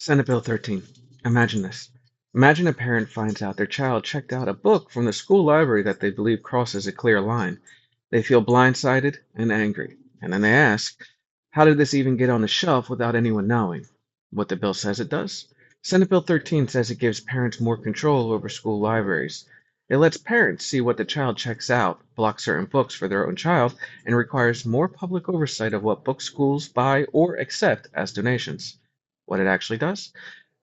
Senate Bill 13. Imagine this. Imagine a parent finds out their child checked out a book from the school library that they believe crosses a clear line. They feel blindsided and angry. And then they ask, how did this even get on the shelf without anyone knowing? What the bill says it does? Senate Bill 13 says it gives parents more control over school libraries. It lets parents see what the child checks out, blocks certain books for their own child, and requires more public oversight of what book schools buy or accept as donations. What it actually does?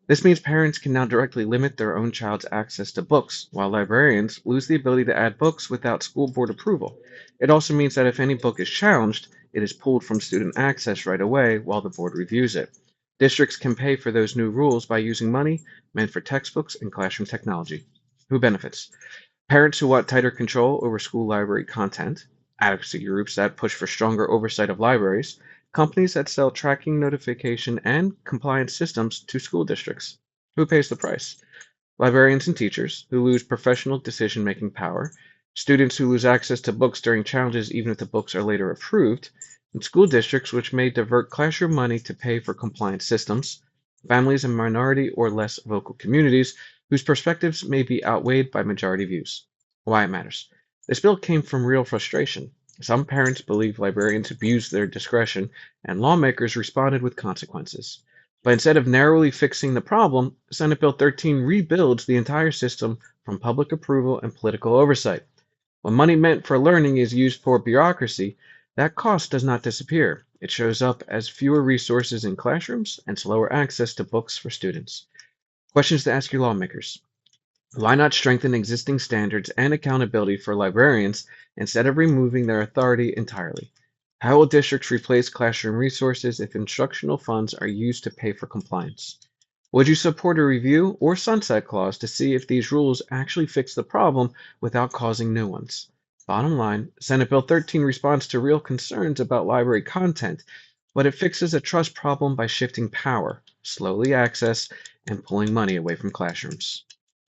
This means parents can now directly limit their own child's access to books, while librarians lose the ability to add books without school board approval. It also means that if any book is challenged, it is pulled from student access right away while the board reviews it. Districts can pay for those new rules by using money meant for textbooks and classroom technology. Who benefits? Parents who want tighter control over school library content, advocacy groups that push for stronger oversight of libraries, companies that sell tracking, notification, and compliance systems to school districts. Who pays the price? Librarians and teachers, who lose professional decision making power, students who lose access to books during challenges even if the books are later approved, and school districts which may divert classroom money to pay for compliance systems, families in minority or less vocal communities whose perspectives may be outweighed by majority views. Why it matters. This bill came from real frustration. Some parents believe librarians abuse their discretion, and lawmakers responded with consequences. But instead of narrowly fixing the problem, Senate Bill 13 rebuilds the entire system from public approval and political oversight. When money meant for learning is used for bureaucracy, that cost does not disappear. It shows up as fewer resources in classrooms and slower access to books for students. Questions to ask your lawmakers. Why not strengthen existing standards and accountability for librarians instead of removing their authority entirely? How will districts replace classroom resources if instructional funds are used to pay for compliance? Would you support a review or sunset clause to see if these rules actually fix the problem without causing new ones? Bottom line, Senate Bill 13 responds to real concerns about library content, but it fixes a trust problem by shifting power, slowly access, and pulling money away from classrooms.